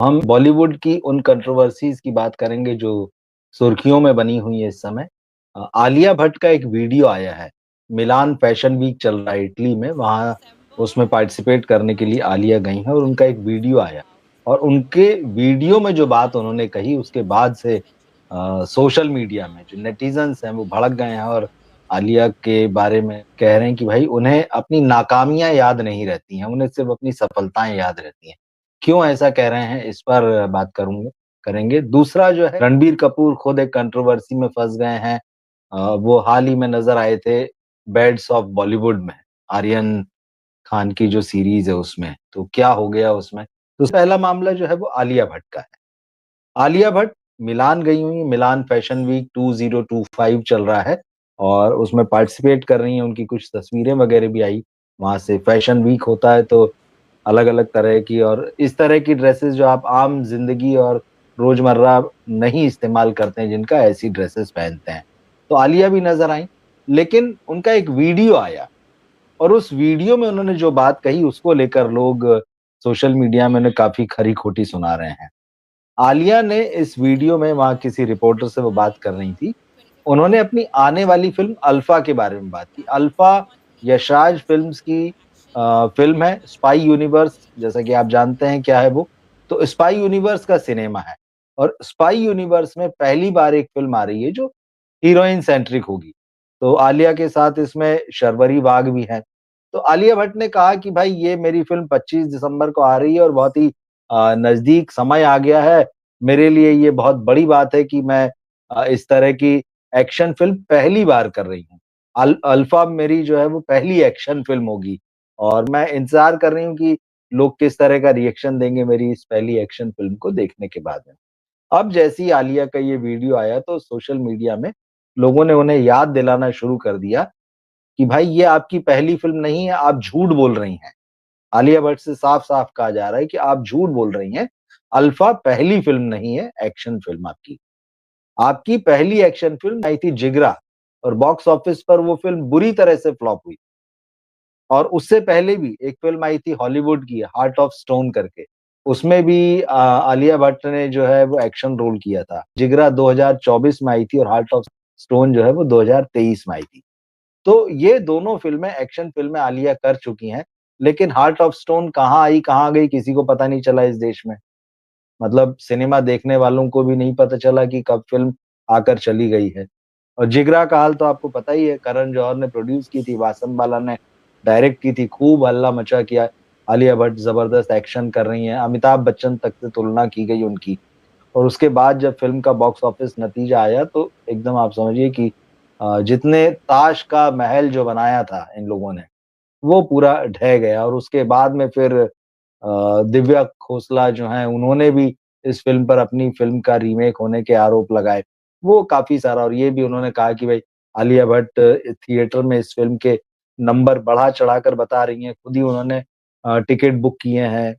हम बॉलीवुड की उन कंट्रोवर्सीज़ की बात करेंगे जो सुर्खियों में बनी हुई है इस समय। आलिया भट्ट का एक वीडियो आया है। मिलान फैशन वीक चल रहा है इटली में, वहाँ उसमें पार्टिसिपेट करने के लिए आलिया गई हैं और उनका एक वीडियो आया और उनके वीडियो में जो बात उन्होंने कही उसके बाद से सोशल मीडिया में जो नेटिज़न्स हैं वो भड़क गए हैं और आलिया के बारे में कह रहे हैं कि भाई उन्हें अपनी नाकामियाँ याद नहीं रहती हैं, उन्हें सिर्फ़ अपनी सफलताएँ याद रहती हैं। क्यों ऐसा कह रहे हैं इस पर बात करेंगे। दूसरा जो है रणबीर कपूर खुद एक कंट्रोवर्सी में फँस गए हैं। वो हाल ही में नज़र आए थे बेड्स ऑफ बॉलीवुड में, आर्यन खान की जो सीरीज़ है उसमें, तो क्या हो गया उसमें? तो पहला मामला जो है वो आलिया भट्ट का है। आलिया भट्ट मिलान गई हुई हैं, मिलान फैशन वीक 2025 चल रहा है और उसमें पार्टिसिपेट कर रही हैं, उनकी कुछ तस्वीरें वगैरह भी आई। वहाँ से फैशन वीक होता है तो अलग-अलग तरह की और इस तरह की ड्रेसेस जो आप आम ज़िंदगी और रोज़मर्रा नहीं इस्तेमाल करते हैं जिनका, ऐसी ड्रेसेस पहनते हैं। तो आलिया भी नज़र आईं, लेकिन उनका एक वीडियो आया और उस वीडियो में उन्होंने जो बात कही उसको लेकर लोग सोशल मीडिया में उन्हें काफ़ी खरी-खोटी सुना रहे हैं। आलिया ने इस वीडियो में वहाँ किसी रिपोर्टर से वो बात कर रही थी। उन्होंने अपनी आने वाली फ़िल्म अल्फ़ा के बारे में बात की। अल्फ़ा यशराज फ़िल्म्स की फ़िल्म है, स्पाई यूनिवर्स जैसा कि आप जानते हैं क्या है वो? तो स्पाई यूनिवर्स का सिनेमा है और स्पाई यूनिवर्स में पहली बार एक फ़िल्म आ रही है जो हीरोइन सेंट्रिक होगी। तो आलिया के साथ इसमें शर्वरी बाग भी हैं। तो आलिया भट्ट ने कहा कि भाई ये मेरी फ़िल्म 25 दिसंबर को आ रही है और बहुत ही नज़दीक समय आ गया है। मेरे लिए ये बहुत बड़ी बात है कि मैं इस तरह की एक्शन फ़िल्म पहली बार कर रही हूँ। अल्फ़ा मेरी जो है वो पहली एक्शन फ़िल्म होगी और मैं इंतज़ार कर रही हूँ कि लोग किस तरह का रिएक्शन देंगे मेरी इस पहली एक्शन फ़िल्म को देखने के बाद में। अब जैसे ही आलिया का ये वीडियो आया तो सोशल मीडिया में लोगों ने उन्हें याद दिलाना शुरू कर दिया कि भाई ये आपकी पहली फ़िल्म नहीं है, आप झूठ बोल रही हैं। आलिया भट्ट से साफ-साफ कहा जा रहा है कि आप झूठ बोल रही हैं। अल्फा पहली फ़िल्म नहीं है, एक्शन फ़िल्म आपकी। आपकी पहली एक्शन फ़िल्म आई थी जिगरा और बॉक्स ऑफिस पर वो फ़िल्म बुरी तरह से फ्लॉप हुई। और उससे पहले भी एक फ़िल्म आई थी हॉलीवुड की हार्ट ऑफ स्टोन करके। उसमें भी आलिया भट्ट ने जो है वो एक्शन रोल किया था। जिगरा 2024 में आई थी और हार्ट ऑफ स्टोन जो है वो 2023 में आई थी। तो ये दोनों फ़िल्में एक्शन फ़िल्में आलिया कर चुकी हैं, लेकिन हार्ट ऑफ स्टोन कहाँ आई, कहाँ गई किसी को पता नहीं चला इस देश में। मतलब सिनेमा देखने वालों को भी नहीं पता चला कि कब फ़िल्म आकर चली गई है। और जिगरा का हाल तो आपको पता ही है, करण जौहर ने प्रोड्यूस की थी, वासन बाला ने डायरेक्ट की थी, खूब हल्ला मचा किया। आलिया भट्ट ज़बरदस्त एक्शन कर रही हैं, अमिताभ बच्चन तक से तुलना की गई उनकी। और उसके बाद जब फ़िल्म का बॉक्स ऑफिस नतीजा आया तो एकदम आप समझिए कि जितने ताश का महल जो बनाया था इन लोगों ने, वो पूरा ढह गया और उसके बाद में फिर दिव्या खोसला जो हैं उन्होंने भी इस फ़िल्म पर अपनी फ़िल्म का रीमेक होने के आरोप लगाए। वो काफ़ी सारा और ये भी उन्होंने कहा कि भई आलिया भट्ट थिएटर में इस फ़िल्म के नंबर बढ़ा-चढ़ा कर बता रही हैं। खुद ही उन्होंने टिकट बुक किए हैं,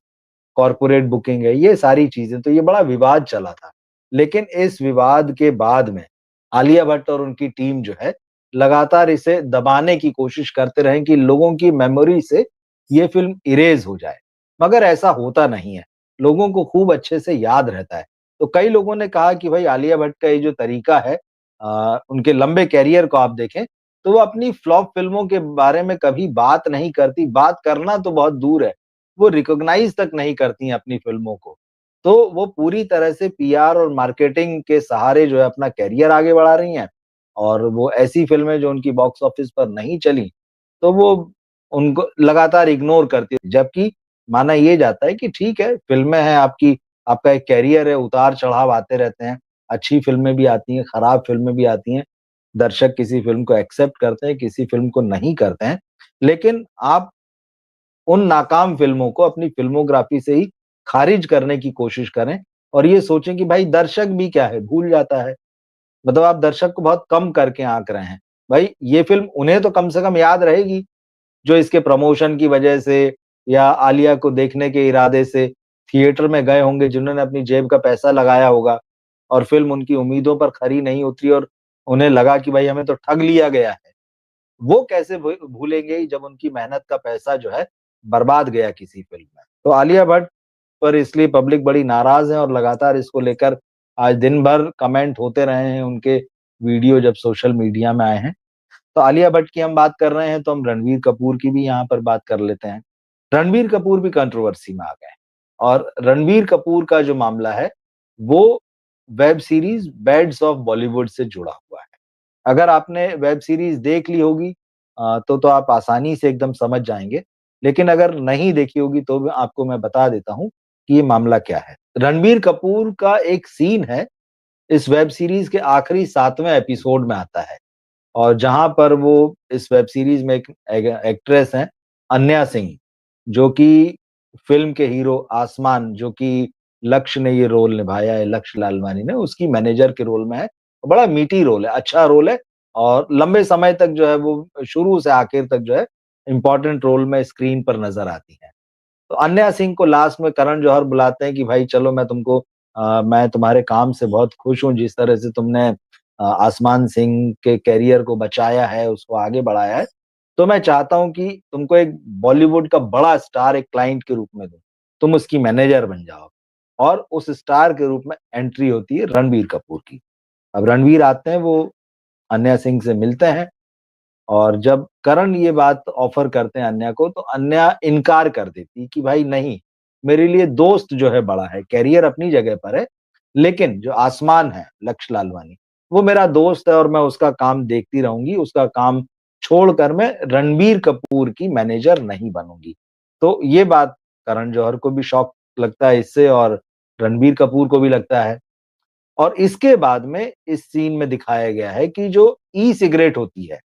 कॉर्पोरेट बुकिंग है, ये सारी चीज़ें। तो ये बड़ा विवाद चला था। लेकिन इस विवाद के बाद में आलिया भट्ट और उनकी टीम जो है, लगातार इसे दबाने की कोशिश करते रहे कि लोगों की मेमोरी से ये फ़िल्म इरेज़ हो जाए। मगर ऐसा होता नहीं है। लोगों को खूब अच्छे से याद रहता है। तो कई लोगों ने कहा कि भाई आलिया भट्ट का ये जो तरीका है उनके लंबे करियर को आप देखें, तो वो अपनी फ्लॉप फ़िल्मों के बारे में कभी बात नहीं करती, बात करना तो बहुत दूर है। वो रिकॉग्नाइज़ तक नहीं करती हैं अपनी फ़िल्मों को। तो वो पूरी तरह से पीआर और मार्केटिंग के सहारे जो है अपना करियर आगे बढ़ा रही हैं और वो ऐसी फ़िल्में जो उनकी बॉक्स ऑफिस पर नहीं चली, तो वो उनको लगातार इग्नोर करती है। जबकि माना ये जाता है कि ठीक है, फ़िल्में हैं आपकी, आपका एक करियर है, उतार-चढ़ाव आते रहते हैं। अच्छी फ़िल्में भी आती हैं, खराब फ़िल्में भी आती हैं। दर्शक किसी फ़िल्म को एक्सेप्ट करते हैं, किसी फ़िल्म को नहीं करते हैं। लेकिन आप उन नाकाम फ़िल्मों को अपनी फ़िल्मोग्राफ़ी से ही ख़ारिज करने की कोशिश करें और ये सोचें कि भाई दर्शक भी क्या है, भूल जाता है। मतलब आप दर्शक को बहुत कम करके आँक रहे हैं। भाई ये फ़िल्म उन्हें तो कम से कम याद रहेगी, जो इसके प्रमोशन की वजह से या आलिया को देखने के इरादे से थिएटर में गए होंगे, जिन्होंने अपनी जेब का पैसा लगाया होगा और फ़िल्म उनकी उम्मीदों पर खरी नहीं उतरी और उन्हें लगा कि भाई हमें तो ठग लिया गया है। वो कैसे भूलेंगे जब उनकी मेहनत का पैसा जो है बर्बाद गया किसी फ़िल्म में। तो आलिया भट्ट पर इसलिए पब्लिक बड़ी नाराज़ है और लगातार इसको लेकर आज दिन भर कमेंट होते रहे हैं उनके वीडियो जब सोशल मीडिया में आए हैं। तो आलिया भट्ट की हम बात कर रहे हैं तो हम रणवीर कपूर की भी यहाँ पर बात कर लेते हैं। रणवीर कपूर भी कंट्रोवर्सी में आ गए हैं और रणवीर कपूर का जो मामला है, वो web series bads of Bollywood से जुड़ा हुआ है। अगर आपने वेब सीरीज़ देख ली होगी तो आप आसानी से एकदम समझ जाएँगे। लेकिन अगर नहीं देखी होगी तो भी आपको मैं बता देता हूँ कि ये मामला क्या है। रणबीर कपूर का एक सीन है, इस वेब सीरीज़ के आखिरी 7वें एपिसोड में आता है और जहाँ पर वो इस वेब सीरीज़ में एक एक्ट्रेस हैं, अन्या सिंह, जो कि फ़िल्म के हीरो आसमान जो कि लक्ष्य ने ये रोल निभाया है, लक्ष्य लालवानी ने, उसकी मैनेजर के रोल में है। बड़ा मीठी रोल है, अच्छा रोल है और लंबे समय तक जो है वो शुरू से आखिर तक जो है इम्पोर्टेंट रोल में स्क्रीन पर नज़र आती हैं। तो अन्या सिंह को लास्ट में करण जौहर बुलाते हैं कि भाई चलो मैं तुम्हारे काम से बहुत खुश हूँ, जिस तरह से तुमने आसमान सिंह के करियर को बचाया है, उसको आगे बढ़ाया है। तो मैं चाहता हूँ कि तुमको एक बॉलीवुड का बड़ा स्टार एक क्लाइंट के रूप में दूँ। तुम उसकी मैनेजर बन जाओ और उस स्टार के रूप में एंट्री होती है रणबीर कपूर की। अब रणवीर आते हैं, वो अन्या सिंह से मिलते हैं और जब करण ये बात ऑफ़र करते हैं अन्या को, तो अन्या इनकार कर देती कि भाई नहीं, मेरे लिए दोस्त जो है बड़ा है, करियर अपनी जगह पर है, लेकिन जो आसमान है, लक्ष्य लालवानी, वो मेरा दोस्त है और मैं उसका काम देखती रहूँगी, उसका काम छोड़कर मैं रणबीर कपूर की मैनेजर नहीं बनूँगी। तो ये बात करण जौहर को भी शॉक लगता है इससे और रणबीर कपूर को भी लगता है और इसके बाद में इस सीन में दिखाया गया है कि जो ई-सिगरेट होती है,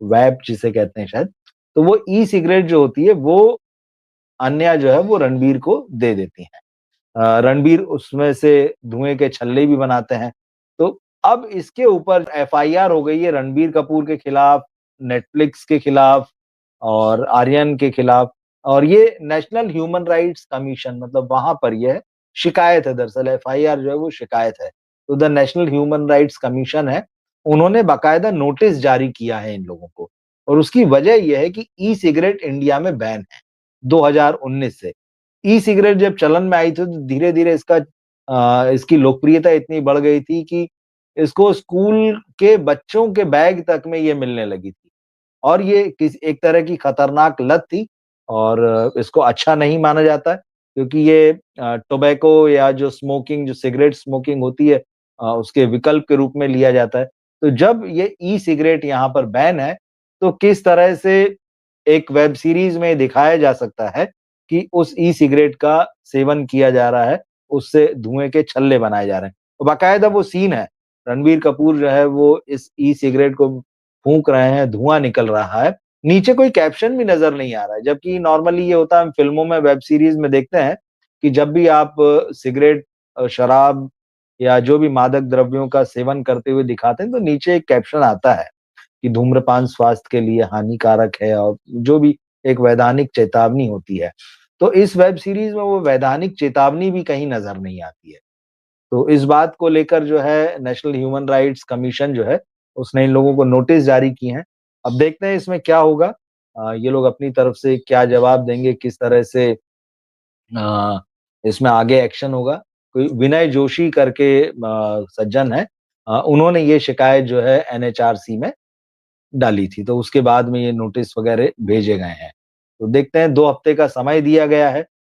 वैप जिसे कहते हैं शायद, तो वो ई-सिगरेट जो होती है वो अन्या जो है वो रणबीर को दे देती हैं। रणबीर उसमें से धुएँ के छल्ले भी बनाते हैं। तो अब इसके ऊपर एफआईआर हो गई है रणबीर कपूर के खिलाफ, नेटफ्लिक्स के खिलाफ और आर्यन के खिलाफ और ये नेशनल ह्यूमन राइट्स कमीशन मतलब वहाँ पर ये है, शिकायत है दरअसल एफआईआर जो है वो शिकायत है। तो the national human rights commission है, उन्होंने बाकायदा नोटिस जारी किया है इन लोगों को और उसकी वजह ये है कि ई-सिगरेट इंडिया में बैन है, 2019 से। ई-सिगरेट जब चलन में आई थी तो धीरे-धीरे इसकी लोकप्रियता इतनी बढ़ गई थी कि इसको स्कूल के बच्चों के बैग तक में ये मिलने लगी थी। और ये एक तरह की खतरनाक लत थी और इसको अच्छा नहीं माना जाता है क्योंकि ये टोबैको या जो स्मोकिंग जो सिगरेट स्मोकिंग होती है उसके विकल्प के रूप में लिया जाता है। तो जब ये ई-सिगरेट यहाँ पर बैन है, तो किस तरह से एक वेब सीरीज़ में दिखाया जा सकता है कि उस ई-सिगरेट का सेवन किया जा रहा है, उससे धुएँ के छल्ले बनाए जा रहे हैं। तो बाकायदा वो सीन है, रणबीर कपूर जो है वो इस ई-सिगरेट को फूँक रहे हैं, धुआँ निकल रहा है। नीचे कोई कैप्शन भी नज़र नहीं आ रहा है, जबकि नॉर्मली ये होता है हम फ़िल्मों में, वेब सीरीज़ में देखते हैं कि जब भी आप सिगरेट शराब या जो भी मादक द्रव्यों का सेवन करते हुए दिखाते हैं, तो नीचे एक कैप्शन आता है कि धूम्रपान स्वास्थ्य के लिए हानिकारक है और जो भी एक वैधानिक चेतावनी होती है। तो इस वेब सीरीज़ में वो वैधानिक चेतावनी भी कहीं नज़र नहीं आती है। तो इस बात को लेकर जो है नेशनल ह्यूमन राइट्स कमीशन जो है, उसने इन लोगों को नोटिस जारी किए हैं। अब देखते हैं इसमें क्या होगा। ये लोग अपनी तरफ से क्या जवाब देंगे, किस तरह से अ, इसमें आगे एक्शन होगा। कोई विनय जोशी करके सज्जन हैं उन्होंने ये शिकायत जो है एनएचआरसी में डाली थी, तो उसके बाद में ये नोटिस वगैरह भेजे गए हैं। तो देखते हैं 2 हफ्ते का समय दिया गया है।